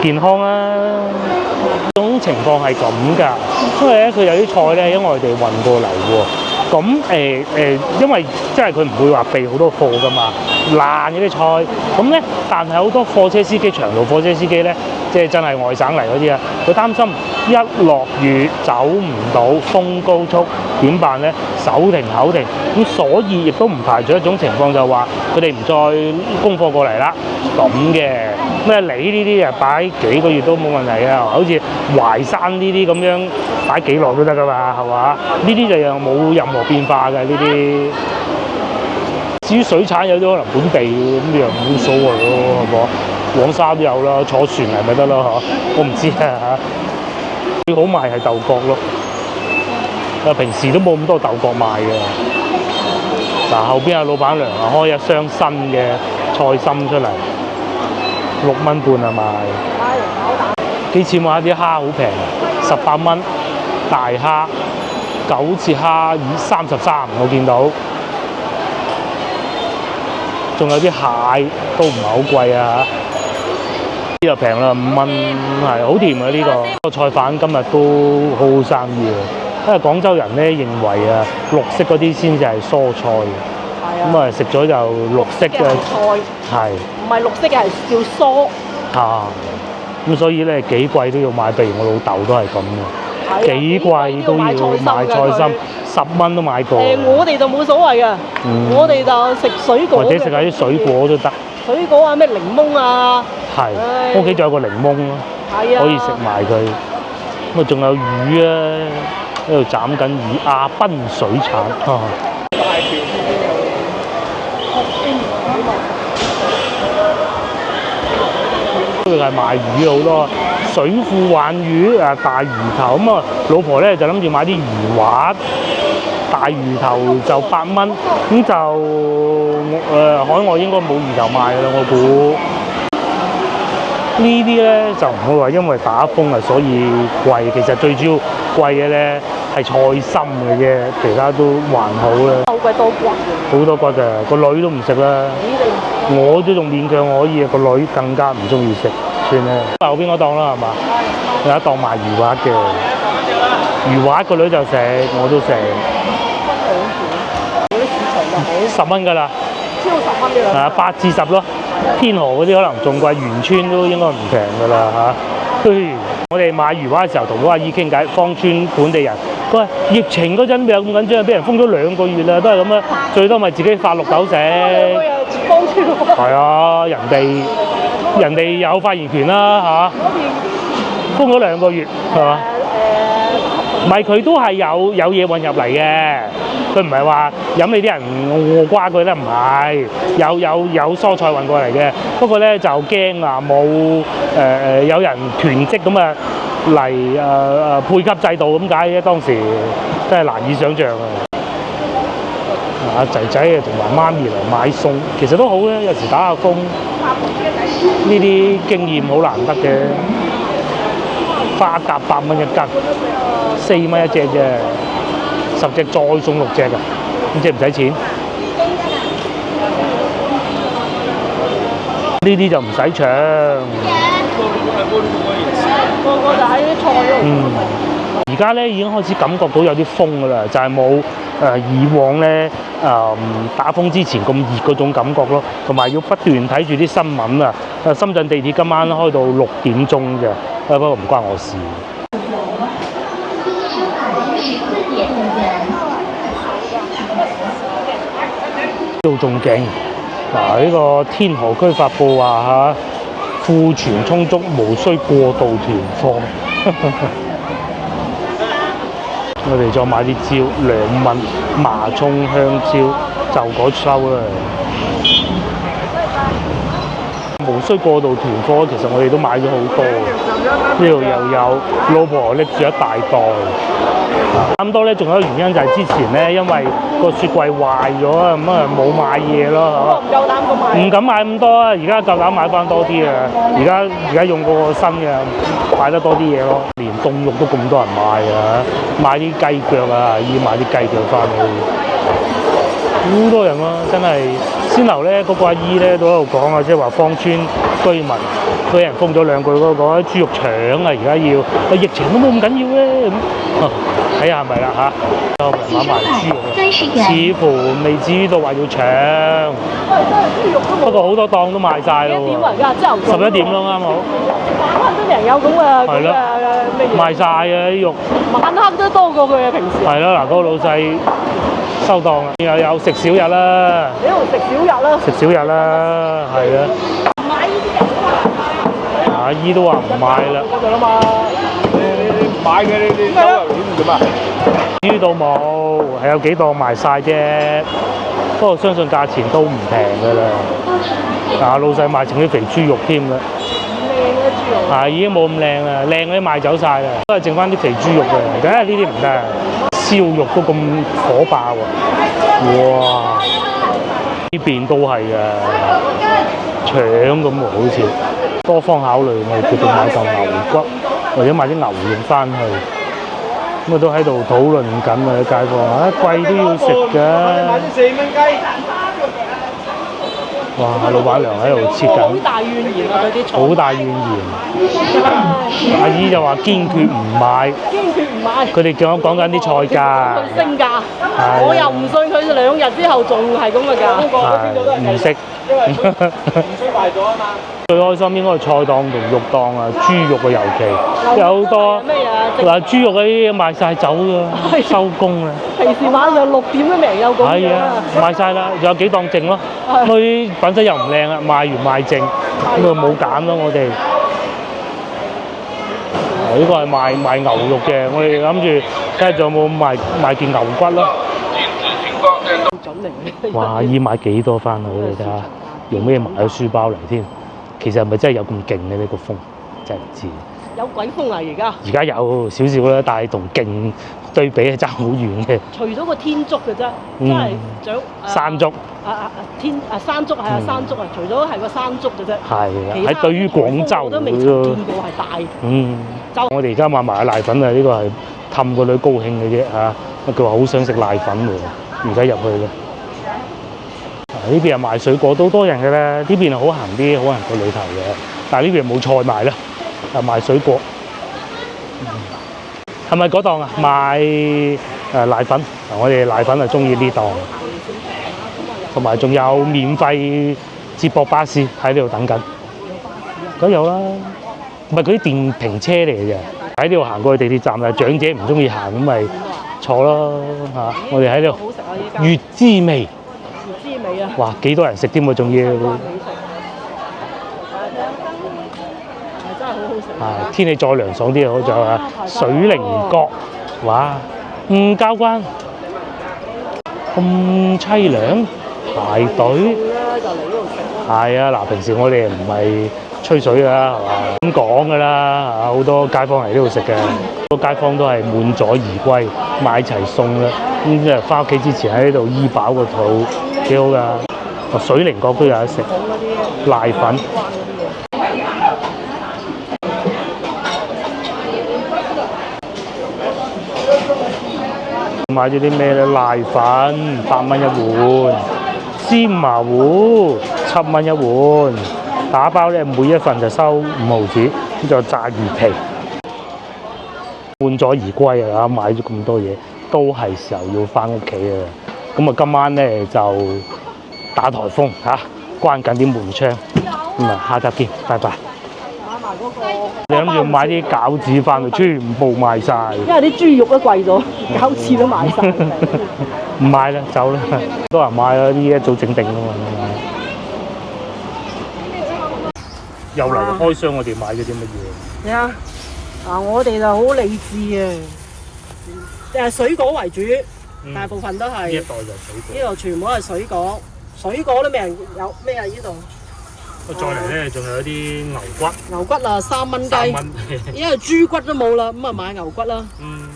S2: 健康啦。種情況係咁㗎，因為咧佢有啲菜咧喺外地運過嚟喎。咁因為即係佢唔會話備好多貨㗎嘛，爛嗰啲菜。咁咧，但係好多貨車司機、長途貨車司機咧，即係真係外省嚟嗰啲啊，佢擔心一落雨走唔到，風高速點辦咧？手停口停。咁所以亦都唔排除一種情況，就話佢哋唔再供貨過嚟啦。咁嘅咩梨呢啲啊，擺幾個月都冇問題啊，好似淮山呢啲咁樣擺幾耐都得噶嘛，係嘛？呢啲就又冇任何變化嘅呢啲。至於水產有啲可能本地咁又冇所謂咯，係嘛？黃沙都有啦，坐船嚟咪得咯嚇。我唔知啊嚇。最好賣係豆角咯，平時都冇咁多豆角賣嘅。嗱，後邊有老闆娘啊，開一箱新嘅菜心出嚟，6蚊半啊賣。幾錢話啲蝦好平，18蚊大蝦，9節蝦以33，我見到。仲有啲蟹都唔係好貴啊，呢就平啦，5蚊，係好甜啊呢個。個菜販今日都好好生意啊，因為廣州人咧認為啊，綠色嗰啲先至係蔬菜。咁啊食咗就綠色嘅
S1: 菜，
S2: 係
S1: 唔係綠色嘅係叫蔬。
S2: 咁所以咧幾貴都要買，譬如我老豆都係咁嘅，幾貴都要買菜心，10蚊都買過。
S1: 我哋就冇所謂嘅，我哋就食水果，
S2: 或者食下啲水果都得。
S1: 水果啊，咩檸檬啊，
S2: 係屋企仲有個檸檬咯，可以食埋佢。咁啊仲有魚啊，喺度斬緊魚，亞賓水產啊。佢係賣魚好多，水庫鯇魚啊，大魚頭咁啊，老婆咧就諗住買啲魚滑，大魚頭就8蚊，咁就海外應該冇魚頭賣㗎啦，我估。呢啲咧就唔會話因為打風啊所以貴，其實最主要貴嘅咧係菜心嘅啫，其他都還好啦。
S1: 好鬼多骨嘅，
S2: 好多骨㗎，個女都唔食啦。我都仲勉強可以，個女更加唔中意食，算啦。後邊嗰檔啦係嘛？有一檔賣魚滑嘅，魚滑個女就食，我都食。
S1: 嗰啲市場就好
S2: 10蚊㗎啦，
S1: 超10蚊嘅啦。
S2: 8至10咯。天河嗰啲可能仲貴，元村都應該唔平㗎啦嚇。我哋買魚滑嘅時候同嗰阿姨傾偈，芳村本地人佢話疫情嗰陣邊有咁緊張，俾人封咗2個月啦，都係咁啊，最多咪自己發綠豆食。係啊，人哋有發言權啦嚇，封咗2個月係嘛？唔係佢都係有嘢運入嚟嘅，佢唔係話飲你啲人我瓜佢咧，唔係有蔬菜運過嚟嘅。不過咧就驚啊冇有人囤積咁啊嚟配給制度咁解嘅，當時真係難以想像啊！仔仔啊同埋媽咪嚟買餸，其實都好咧，有時打下風，呢啲經驗好難得嘅。花甲8蚊一斤，4蚊一隻啫，10隻再送6隻㗎，咁即係唔使錢。呢啲就唔使搶。
S1: 個就喺啲菜度。
S2: 而家咧已經開始感覺到有啲風㗎啦，就係冇以往咧打風之前咁熱嗰種感覺咯，同埋要不斷睇住啲新聞啊。深圳地鐵今晚開到6點鐘嘅，不過唔關我事。都仲勁嗱，呢個天河區發布話嚇，庫存充足，無需過度囤貨。我哋再買啲蕉，2蚊，麻葱香蕉就嗰收啦。無需過度囤貨，其實我哋都買咗好多。呢度又有老婆拎住一大袋。咁多咧，仲有一個原因就係之前咧，因為個雪櫃壞咗啊，咁啊冇買嘢咯，
S1: 唔夠膽咁買。
S2: 唔敢買咁多啊！而家夠膽買翻多啲啊！而家用個新嘅，買得多啲嘢咯。連凍肉都咁多人買啊！買啲雞腳啊，要買啲雞腳翻去。好多人咯，真係先頭咧嗰個阿姨咧都喺度講啊，即係話芳村居民俾人封咗2句嗰個豬肉腸啊，而家要疫情都冇咁緊要咧咁，睇下係咪啦嚇？有人買埋豬肉，似乎未至於到話要搶，不過好多檔都賣晒咯喎。
S1: 幾點啊？而家朝頭早
S2: 11點咯，啱好。
S1: 晚黑都人有咁嘅
S2: 係咯，
S1: 咩嘢？
S2: 賣晒啊啲肉。
S1: 晚黑都多過佢嘅平時。
S2: 係咯，嗱，嗰個老細收檔啦，又有食少日啦。
S1: 你度食少日啦。
S2: 食少日啦，係啊。
S1: 買呢啲人
S2: 阿姨都話唔買啦。
S4: 嗰度啦嘛，你唔買嘅你周遊點做嘛？
S2: 豬到冇，係有幾檔賣晒啫。不過相信價錢都唔平㗎啦。嗱，老細賣剩啲肥豬肉添啦。
S1: 靚嘅豬肉。
S2: 已經冇咁靚啦，靚嗰啲賣走晒啦，都係剩翻啲肥豬肉嘅。梗係呢啲唔得，燒肉都咁火爆喎！哇，呢邊都係嘅，搶咁喎，好似多方考慮，我哋決定買嚿牛骨，或者買啲牛肉翻去。咁啊都喺度討論緊啊，街坊貴都要食㗎。
S4: 買啲4蚊雞。
S2: 哇！老闆娘喺度切緊，
S1: 好大怨言啊！對啲菜。
S2: 好大怨言。阿姨就話堅決唔買。
S1: 堅決唔買。
S2: 佢哋講緊啲菜價。
S1: 佢升價。我又唔信佢2日之後仲係咁嘅價。
S2: 係唔識。
S4: 因為水壞咗啊嘛。
S2: 最開心應該係菜檔同肉檔啊，豬肉啊尤其有好多。
S1: 咩啊？
S2: 嗱，豬肉嗰啲賣晒走㗎，收工啦。
S1: 平時晚上6點都未有咁樣。
S2: 係啊，賣晒啦，仲有幾檔剩咯。佢品質又唔靚啊，賣完賣剩，咁啊冇揀咯，我哋。呢個係賣牛肉嘅，我哋諗住睇下仲有冇賣件牛骨咯。哇！姨買幾多翻去你睇下，用咩買咗書包嚟添？其實係咪真係有咁勁嘅呢個風？真係唔知。
S1: 有鬼風啊！
S2: 而家有少少啦，但係同勁對比係爭好遠嘅。
S1: 除咗個天竺嘅啫，真係長
S2: 山竹。
S1: 山竹係啊，山竹啊，除咗係個山竹嘅啫。
S2: 係啊，喺對於廣州
S1: 我都未曾見過係大。
S2: 我哋而家買埋奶粉啊，呢個係氹個女高興嘅啫嚇。佢話好想食奶粉喎，而家入去嘅。呢邊係賣水果都多人嘅啦，呢邊係好行啲，好行過裏頭嘅。但係呢邊冇菜賣啦，賣水果。係咪嗰檔啊？賣奶粉，我哋奶粉係中意呢檔。同埋仲有免費接駁巴士喺呢度等緊。梗有啦，唔係嗰啲電瓶車嚟嘅啫，喺呢度行過去地鐵站啊，長者唔中意行咁咪坐咯嚇，我哋喺度
S1: 好食啊！依家
S2: 月之味，
S1: 月之味啊！
S2: 哇幾多人食添喎，仲要
S1: 關美食，係真係好好食。
S2: 啊天氣再涼爽啲好仲有啊水靈閣，哇交關咁凄涼排隊。
S1: 咧就嚟呢度食咯。
S2: 係啊，嗱，平時我哋唔係吹水㗎，係嘛？咁講㗎啦，啊，好多街坊嚟呢度食嘅，好多街坊都係滿載而歸，買齊餸啦。咁即係翻屋企之前喺呢度醫飽個肚，幾好㗎。水靈閣都有得食，瀨粉。買咗啲咩咧？瀨粉8蚊一碗。芝麻糊7蚊一碗，打包咧每一份就收5毫子，咁就炸魚皮。滿載而歸啊！買咗咁多嘢，都係時候要翻屋企啊！咁啊，今晚咧就打颱風嚇，關緊啲門窗。咁啊，下集見，拜拜。
S1: 買埋嗰個。
S2: 你諗住買啲餃子翻去，全部賣晒。
S1: 因為啲豬肉都貴咗，餃子都賣晒。
S2: 唔買啦，走啦！多人買啦，呢一早整定啦嘛。又嚟開箱，我哋買咗啲乜嘢？
S1: 係啊，我哋就好理智啊，誒水果為主，大部分都係。
S2: 呢一袋就水果。
S1: 呢度全部都係水果，水果都未人有咩啊？呢度。
S2: 再嚟咧，仲有啲牛骨。
S1: 牛骨啊，3蚊雞。
S2: 3蚊。
S1: 因為豬骨都冇啦，咁啊買牛骨啦。
S2: 嗯。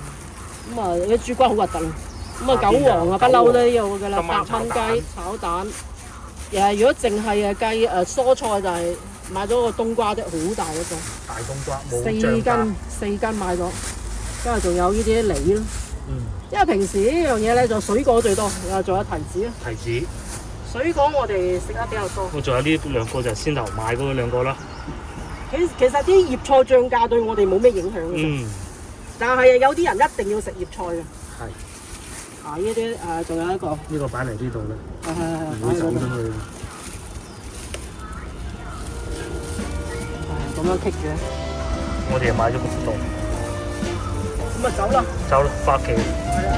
S1: 咁啊啲豬骨好核突。咁啊韭黃啊不嬲都有㗎啦，8蚊雞炒蛋。如果淨係計蔬菜就係買咗個冬瓜啫，好大一個。
S2: 大冬瓜冇醬
S1: 4斤買咗，跟住仲有呢啲梨咯。
S2: 嗯。因
S1: 為平時呢樣嘢咧就水果最多，仲有提子啊。
S2: 提子。
S1: 水果我哋食得比較多。
S2: 我仲有呢兩個就係先頭買嗰兩個啦。
S1: 其實啲葉菜漲價對我哋冇咩影響嘅。
S2: 嗯。
S1: 但係有啲人一定要食葉菜嘅。
S2: 係。
S1: 呢啲仲有一個。
S2: 呢個擺嚟呢度咧。
S1: 係。
S2: 唔會走咗去。
S1: 咁樣棘嘅。
S2: 我哋又買咗咁多。
S1: 咁啊走啦。
S2: 走啦，翻屋企。
S1: 係啊。